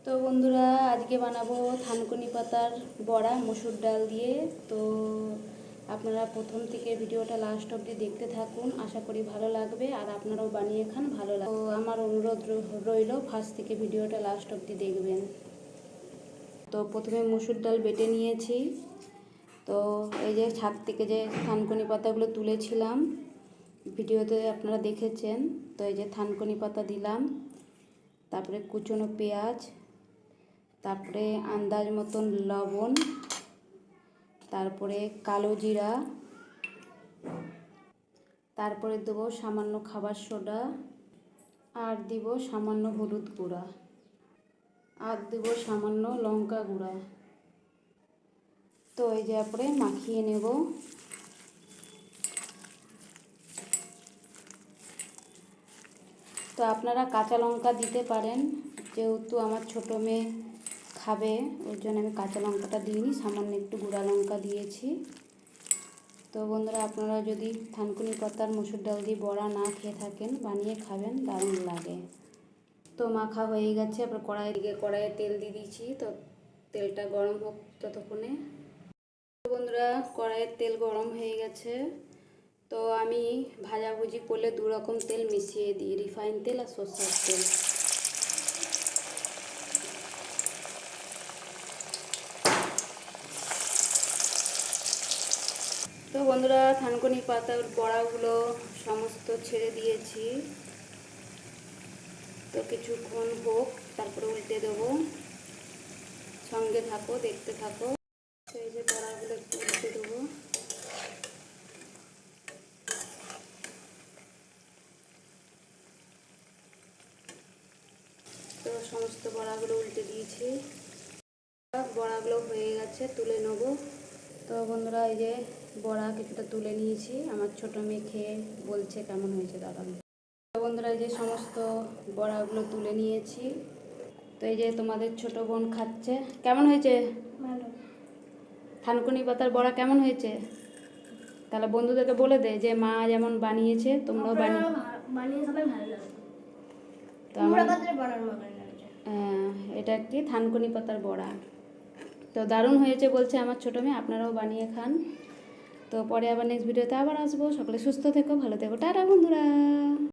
তো বন্ধুরা, আজকে বানাবো থানকুনি পাতার বড়া মসুর ডাল দিয়ে। তো আপনারা প্রথম থেকে ভিডিওটা লাস্ট অবধি দেখতে থাকুন, আশা করি ভালো লাগবে আর আপনারাও বানিয়ে খান, ভালো লাগবে। তো আমার অনুরোধ রইল ফার্স্ট থেকে ভিডিওটা লাস্ট অবধি দেখবেন। তো প্রথমে মসুর ডাল বেটে নিয়েছি। তো এই যে ছাদ থেকে যে থানকুনি পাতাগুলো তুলেছিলাম, ভিডিওতে আপনারা দেখেছেন। তো এই যে থানকুনি পাতা দিলাম, তারপরে কুচনো পেঁয়াজ, তারপরে আন্দাজ মতন লবণ, তারপরে কালো জিরা, তারপরে দেবো সামান্য খাবার সোডা, আর দিব সামান্য হলুদ গুঁড়া, আর দেব সামান্য লঙ্কা গুঁড়া। তো এই যে আপরে মাখিয়ে নেব। তো আপনারা কাঁচা লঙ্কা দিতে পারেন, যেহেতু আমার ছোটো মেয়ে খাবে ওই জন্য আমি কাঁচা লঙ্কাটা দিইনি, সামান্য একটু গুঁড়া লঙ্কা দিয়েছি। তো বন্ধুরা, আপনারা যদি থানকুনি পাতার মসুর ডাল দিয়ে বড়া না খেয়ে থাকেন, বানিয়ে খাবেন, দারুণ লাগে। তো মাখা হয়ে গেছে, আবার কড়াইয়ে তেল দিয়ে দিয়েছি। তো তেলটা গরম হোক ততক্ষণে। বন্ধুরা, কড়াইয়ের তেল গরম হয়ে গেছে। তো আমি ভাজাভুজি করলে দু রকম তেল মিশিয়ে দিই, রিফাইন তেল আর সরষের তেল। তো বন্ধুরা, থানকুনি পাতার বড়াগুলো সমস্ত ছেড়ে দিয়েছি। তো কিছুক্ষণ হোক, তারপরে উল্টে দেবো। সঙ্গে থাকো, দেখতে থাকো। তো এই যে বড়াগুলো একটু উল্টে দেবো। তো সমস্ত বড়াগুলো উল্টে দিয়েছি। বড়াগুলো হয়ে গেছে, তুলে নেব। তো বন্ধুরা, এই যে বড়া কিছুটা তুলে নিয়েছি, আমার ছোটো মেয়ে খেয়ে বলছে কেমন হয়েছে দাঁড়ান। তো বন্ধুরা, এই যে সমস্ত বড়াগুলো তুলে নিয়েছি। তো এই যে তোমাদের ছোট বোন খাচ্ছে। কেমন হয়েছে? ভালো। থানকুনি পাতার বড়া কেমন হয়েছে? তাহলে বন্ধুদেরকে বলে দে যে মা যেমন বানিয়েছে তোমরাও বানিয়ে সবাই ভালো লাগবে। তো আমার হ্যাঁ, এটা একটি থানকুনি পাতার বড়া। তো দারুণ হয়েছে বলছে আমার ছোটো মেয়ে, আপনারাও বানিয়ে খান। তো পরে আবার নেক্সট ভিডিওতে আবার আসবো। সকলে সুস্থ থেকো, ভালো থেকো, টাটা বন্ধুরা।